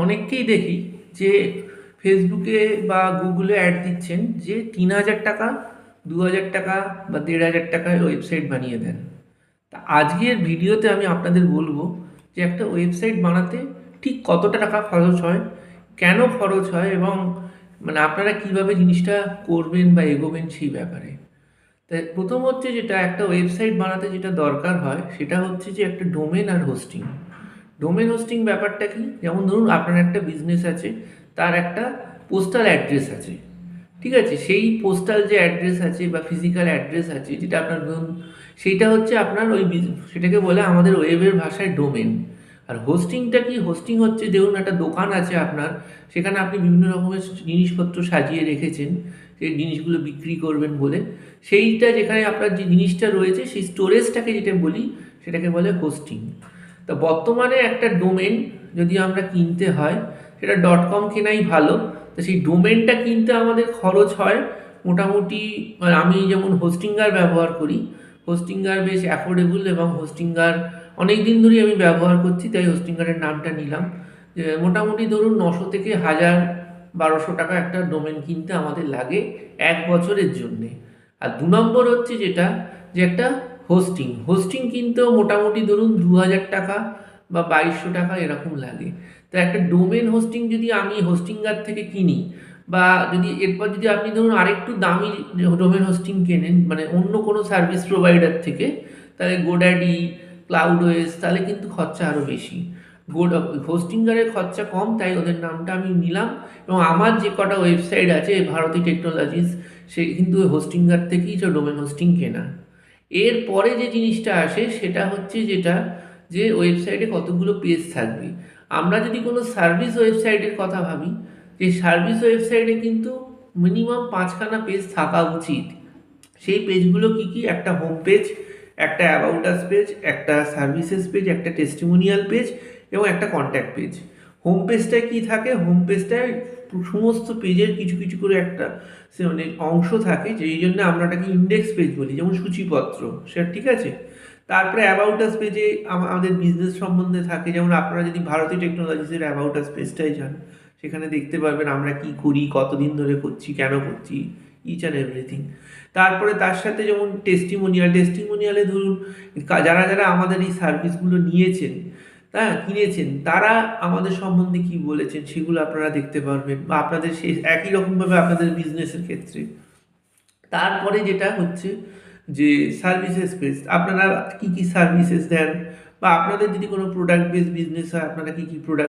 অনেককেই দেখি যে ফেসবুকে বা গুগলে অ্যাড দিচ্ছেন যে ৩,০০০ টাকা, ২,০০০ টাকা বা ১,৫০০ টাকায় ওয়েবসাইট বানিয়ে দেন। তা আজকের ভিডিওতে আমি আপনাদের বলবো যে একটা ওয়েবসাইট বানাতে ঠিক কতটা টাকা খরচ হয়, কেন খরচ হয় এবং আপনারা কিভাবে জিনিসটা করবেন বা এগোবেন সেই ব্যাপারে। তাই প্রথম হচ্ছে যেটা একটা ওয়েবসাইট বানাতে যেটা দরকার হয় সেটা হচ্ছে যে একটা ডোমেন আর হোস্টিং। ডোমেন হোস্টিং ব্যাপারটা কি? যেমন ধরুন আপনার একটা বিজনেস আছে, তার একটা পোস্টাল অ্যাড্রেস আছে। ঠিক আছে? সেই পোস্টাল যে অ্যাড্রেস আছে বা ফিজিক্যাল অ্যাড্রেস আছে যেটা আপনার ধরুন সেইটা হচ্ছে আপনার সেটাকে বলে আমাদের ওয়েবের ভাষায় ডোমেন। আর হোস্টিংটা কি? হোস্টিং হচ্ছে ধরুন একটা দোকান আছে আপনার, সেখানে আপনি বিভিন্ন রকমের জিনিসপত্র সাজিয়ে রেখেছেন, সেই জিনিসগুলো বিক্রি করবেন বলে। সেইটা যেখানে আপনার যে জিনিসটা রয়েছে সেই স্টোরেজটাকে যেটা বলি সেটাকে বলে হোস্টিং। তা বর্তমানে একটা ডোমেন যদি আমরা কিনতে হয় সেটা .com কেনাই ভালো। তো সেই ডোমেনটা কিনতে আমাদের খরচ হয় মোটামুটি, আমি যেমন হোস্টিঙ্গার ব্যবহার করি, হোস্টিঙ্গার বেশ অ্যাফোর্ডেবল এবং হোস্টিঙ্গার অনেক দিন ধরেই আমি ব্যবহার করছি, তাই হোস্টিঙ্গারের নামটা নিলাম। যে মোটামুটি ধরুন ৯০০ থেকে ১,০০০-১,২০০ টাকা একটা ডোমেন কিনতে আমাদের লাগে ১ বছরের জন্যে। আর ২ নম্বর হচ্ছে যেটা, যে একটা হোস্টিং হোস্টিং কিনতেও মোটামুটি ধরুন ২,০০০ টাকা বা ২,২০০ টাকা এরকম লাগে। তো একটা ডোমেন হোস্টিং যদি আমি হোস্টিঙ্গার থেকে কিনি, বা যদি এরপর যদি আপনি ধরুন আরেকটু দামি ডোমেন হোস্টিং কেনেন অন্য কোনো সার্ভিস প্রোভাইডার থেকে, তাহলে গোড্যাডি, ক্লাউডওয়েজ, তাহলে কিন্তু খরচা আরও বেশি। হোস্টিঙ্গারের খরচা কম, তাই ওদের নামটা আমি নিলাম। এবং আমার যে কটা ওয়েবসাইট আছে ভারতী টেকনোলজিস, সে কিন্তু হোস্টিঙ্গার থেকেই যে ডোমেন হোস্টিং কেনা। এরপরে যে জিনিসটা আসে সেটা হচ্ছে যেটা, যে ওয়েবসাইটে কতগুলো পেজ থাকবে। আমরা যদি কোনো সার্ভিস ওয়েবসাইটের কথা ভাবি, যে সার্ভিস ওয়েবসাইটে কিন্তু মিনিমাম ৫খানা পেজ থাকা উচিত। সেই পেজগুলো কি কি? একটা হোম পেজ, একটা অ্যাবাউট আস পেজ, একটা সার্ভিসেস পেজ, একটা টেস্টিমোনিয়াল পেজ এবং একটা কন্ট্যাক্ট পেজ। হোম পেজটায় কি থাকে? হোম পেজটায় সমস্ত পেজের কিছু কিছু করে একটা অংশ থাকে, যেই জন্য আমরা ওটাকে ইন্ডেক্স পেজ বলি, যেমন সূচিপত্র, সেটা ঠিক আছে। তারপরে অ্যাবাউট আস পেজে আমাদের বিজনেস সম্বন্ধে থাকে, যেমন আপনারা যদি ভারতী টেকনোলজিসের অ্যাবাউট আস পেজটাই যান, সেখানে দেখতে পারবেন আমরা কি করি, কতদিন ধরে করছি, কেন করছি, ইচ অ্যান্ড এভরিথিং। তারপরে তার সাথে যেমন টেস্টিমোনিয়ালে ধরুন যারা যারা আমাদের এই সার্ভিসগুলো নিয়েছেন, হ্যাঁ কিনেছেন, তারা আমাদের সম্বন্ধে কি বলেছেন সেগুলো আপনারা দেখতে পারবেন, বা আপনাদের সেই একই রকমভাবে আপনাদের বিজনেসের ক্ষেত্রে। তারপরে যেটা হচ্ছে যে সার্ভিসেস পেজ, আপনারা কি কি সার্ভিসেস দেন, বা আপনাদের যদি কোনো প্রোডাক্ট বেস বিজনেস হয় আপনারা কি কি প্রোডাক্ট